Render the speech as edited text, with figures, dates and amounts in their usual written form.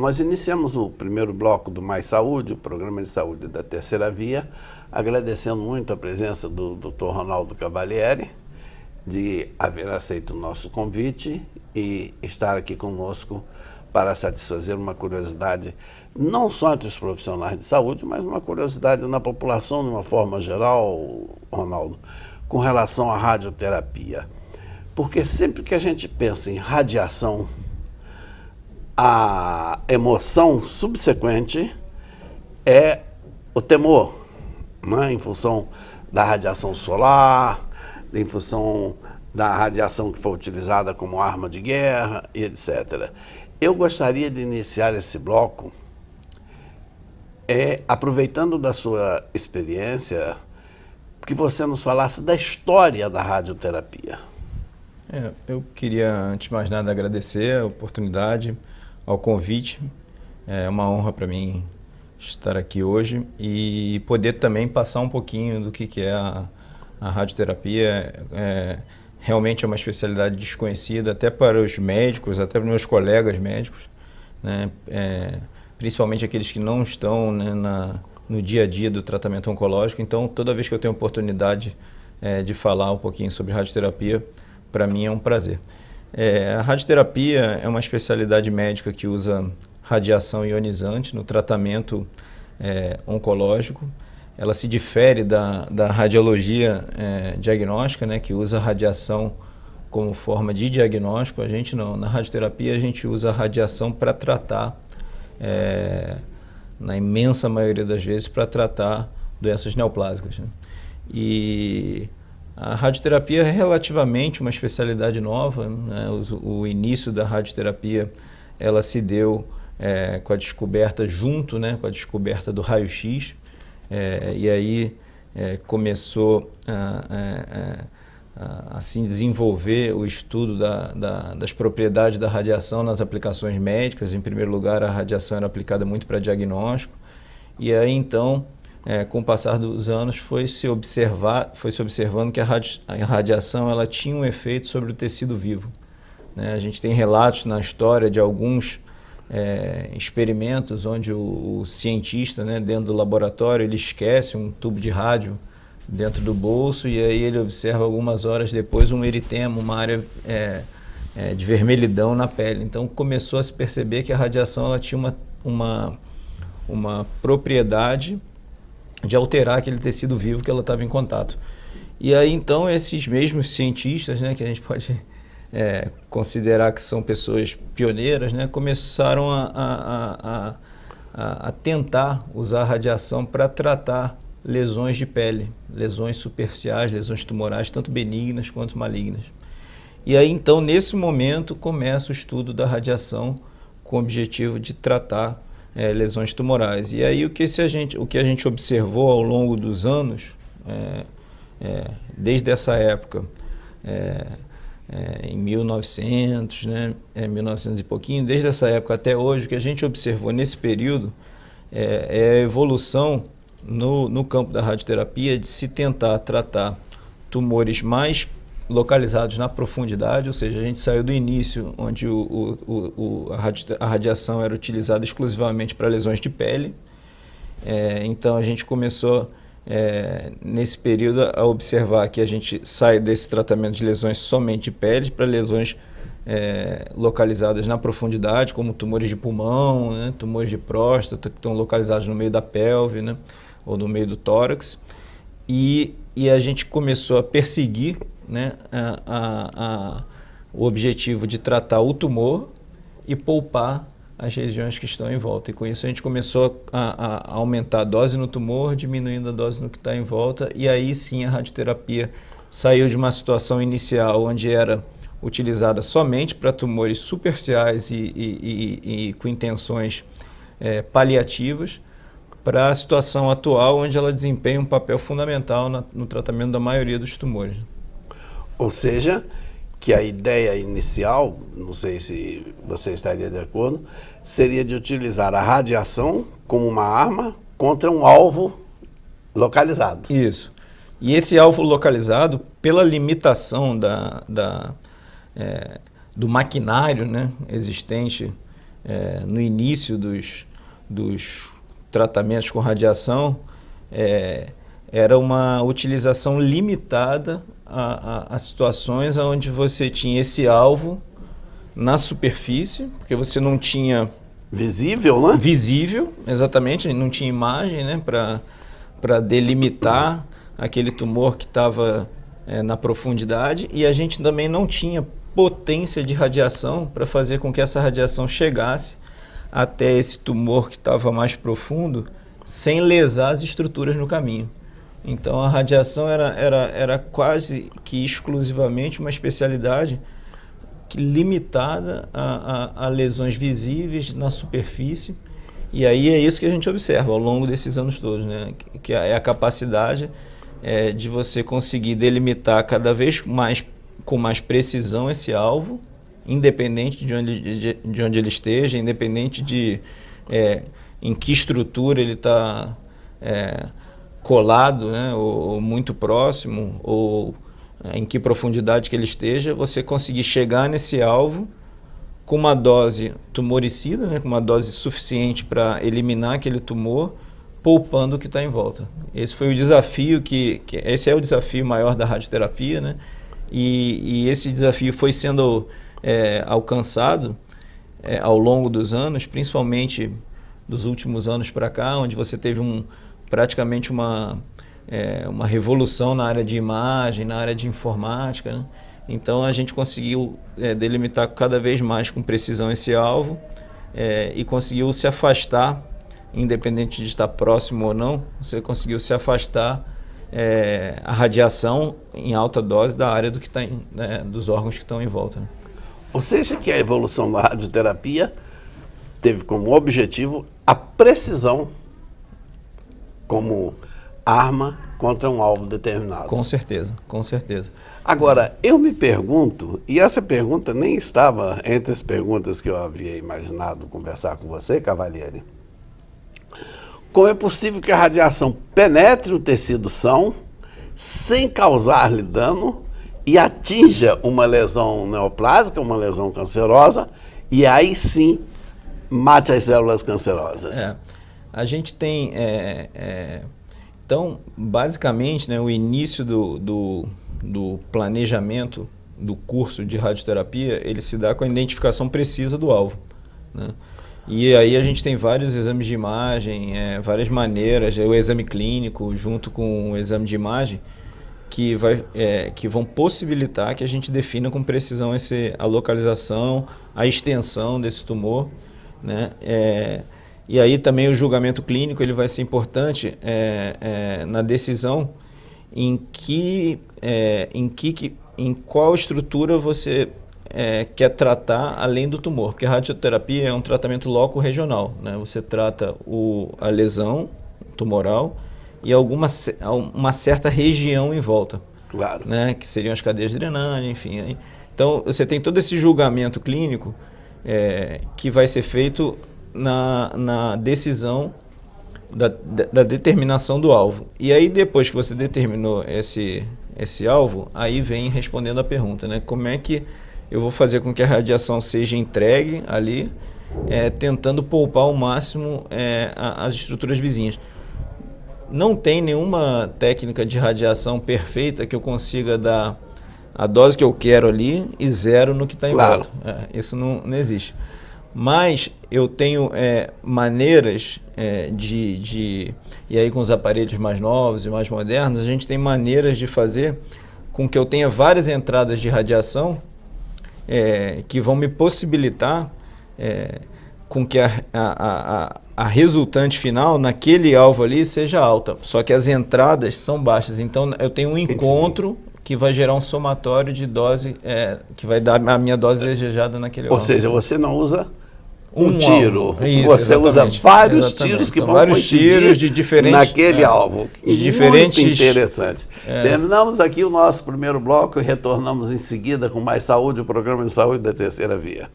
nós iniciamos o primeiro bloco do Mais Saúde, o programa de saúde da Terceira Via, agradecendo muito a presença do Dr. Ronaldo Cavalieri, de haver aceito o nosso convite e estar aqui conosco para satisfazer uma curiosidade, não só entre os profissionais de saúde, mas uma curiosidade na população de uma forma geral, Ronaldo, com relação à radioterapia. Porque sempre que a gente pensa em radiação, a emoção subsequente é o temor, né? Em função da radiação solar, em função da radiação que foi utilizada como arma de guerra e etc. Eu gostaria de iniciar esse bloco aproveitando da sua experiência, que você nos falasse da história da radioterapia. Eu queria, antes de mais nada, agradecer a oportunidade, ao convite. É uma honra para mim estar aqui hoje e poder também passar um pouquinho do que é a radioterapia. Realmente é uma especialidade desconhecida até para os médicos, até para os meus colegas médicos, né? Principalmente aqueles que não estão, né, no dia a dia do tratamento oncológico. Então, toda vez que eu tenho a oportunidade de falar um pouquinho sobre radioterapia, para mim é um prazer. A radioterapia é uma especialidade médica que usa radiação ionizante no tratamento oncológico. Ela se difere da radiologia diagnóstica, né, que usa radiação como forma de diagnóstico. A gente não. Na radioterapia a gente usa a radiação para tratar, na imensa maioria das vezes, para tratar doenças neoplásicas, né? E a radioterapia é relativamente uma especialidade nova, né? O início da radioterapia ela se deu com a descoberta, junto, né, com a descoberta do raio-x, e aí começou a se desenvolver o estudo das propriedades da radiação nas aplicações médicas. Em primeiro lugar, a radiação era aplicada muito para diagnóstico, e aí então, com o passar dos anos, foi se observando que a radiação ela tinha um efeito sobre o tecido vivo, né? A gente tem relatos na história de alguns experimentos onde o cientista, né, dentro do laboratório, ele esquece um tubo de rádio dentro do bolso, e aí ele observa algumas horas depois um eritema, uma área de vermelhidão na pele. Então começou a se perceber que a radiação ela tinha uma propriedade de alterar aquele tecido vivo que ela estava em contato. E aí então esses mesmos cientistas, né, que a gente pode considerar que são pessoas pioneiras, né, começaram a tentar usar a radiação para tratar lesões de pele, lesões superficiais, lesões tumorais, tanto benignas quanto malignas. E aí então, nesse momento, começa o estudo da radiação com o objetivo de tratar lesões tumorais. E aí o que a gente observou ao longo dos anos, desde essa época, em 1900, né, 1900 e pouquinho, desde essa época até hoje, o que a gente observou nesse período é a evolução no campo da radioterapia de se tentar tratar tumores mais localizados na profundidade, ou seja, a gente saiu do início onde a radiação era utilizada exclusivamente para lesões de pele. Então a gente começou nesse período a observar que a gente sai desse tratamento de lesões somente de pele para lesões localizadas na profundidade, como tumores de pulmão, né, tumores de próstata, que estão localizados no meio da pelve, né, ou no meio do tórax, e a gente começou a perseguir, né, o objetivo de tratar o tumor e poupar as regiões que estão em volta. E com isso a gente começou a aumentar a dose no tumor, diminuindo a dose no que está em volta, e aí sim a radioterapia saiu de uma situação inicial onde era utilizada somente para tumores superficiais e com intenções paliativas, para a situação atual, onde ela desempenha um papel fundamental no tratamento da maioria dos tumores. Ou seja, que a ideia inicial, não sei se você estaria de acordo, seria de utilizar a radiação como uma arma contra um alvo localizado. Isso. E esse alvo localizado, pela limitação do maquinário, né, existente no início dos tratamentos com radiação, era uma utilização limitada a situações onde você tinha esse alvo na superfície, porque você não tinha... Visível, né? Visível, exatamente, não tinha imagem, né, para delimitar aquele tumor que estava na profundidade, e a gente também não tinha potência de radiação para fazer com que essa radiação chegasse até esse tumor que estava mais profundo, sem lesar as estruturas no caminho. Então a radiação era quase que exclusivamente uma especialidade limitada a lesões visíveis na superfície, e aí é isso que a gente observa ao longo desses anos todos, né? Que é a capacidade de você conseguir delimitar cada vez mais, com mais precisão, esse alvo, independente de onde ele esteja, independente de em que estrutura ele está colado, né? ou muito próximo, ou em que profundidade que ele esteja, você conseguir chegar nesse alvo com uma dose tumoricida, né, com uma dose suficiente para eliminar aquele tumor, poupando o que está em volta. Esse foi o desafio esse é o desafio maior da radioterapia, né? E esse desafio foi sendo alcançado ao longo dos anos, principalmente dos últimos anos para cá, onde você teve praticamente uma revolução na área de imagem, na área de informática, né? Então a gente conseguiu delimitar cada vez mais com precisão esse alvo e conseguiu se afastar, independente de estar próximo ou não, você conseguiu se afastar a radiação em alta dose da área dos órgãos que estão em volta, né? Ou seja, que a evolução da radioterapia teve como objetivo a precisão como arma contra um alvo determinado. Com certeza, com certeza. Agora, eu me pergunto, e essa pergunta nem estava entre as perguntas que eu havia imaginado conversar com você, Cavalieri, como é possível que a radiação penetre o tecido são sem causar-lhe dano e atinja uma lesão neoplásica, uma lesão cancerosa, e aí sim mate as células cancerosas? A gente tem... Então, basicamente, né, o início do planejamento do curso de radioterapia, ele se dá com a identificação precisa do alvo, né? E aí a gente tem vários exames de imagem, várias maneiras, o exame clínico junto com o exame de imagem, que vão possibilitar que a gente defina com precisão a localização, a extensão desse tumor, né? E aí também o julgamento clínico ele vai ser importante na decisão em qual estrutura você quer tratar além do tumor, porque a radioterapia é um tratamento loco-regional, né? Você trata a lesão tumoral e uma certa região em volta, claro, né? Que seriam as cadeias de drenagem, enfim. Então você tem todo esse julgamento clínico que vai ser feito na decisão da determinação do alvo. E aí depois que você determinou esse alvo, aí vem respondendo a pergunta, né? Como é que eu vou fazer com que a radiação seja entregue ali, tentando poupar ao máximo as estruturas vizinhas. Não tem nenhuma técnica de radiação perfeita que eu consiga dar a dose que eu quero ali e zero no que está em volta. Isso não existe. Mas eu tenho maneiras e aí com os aparelhos mais novos e mais modernos, a gente tem maneiras de fazer com que eu tenha várias entradas de radiação que vão me possibilitar com que a resultante final naquele alvo ali seja alta, só que as entradas são baixas. Então eu tenho um encontro que vai gerar um somatório de dose que vai dar a minha dose desejada naquele alvo. Ou seja, você não usa um tiro, isso, você usa vários tiros que são vão vários tiros de diferentes naquele alvo. De diferentes. Muito interessante. Terminamos aqui o nosso primeiro bloco e retornamos em seguida com mais saúde, o programa de saúde da Terceira Via.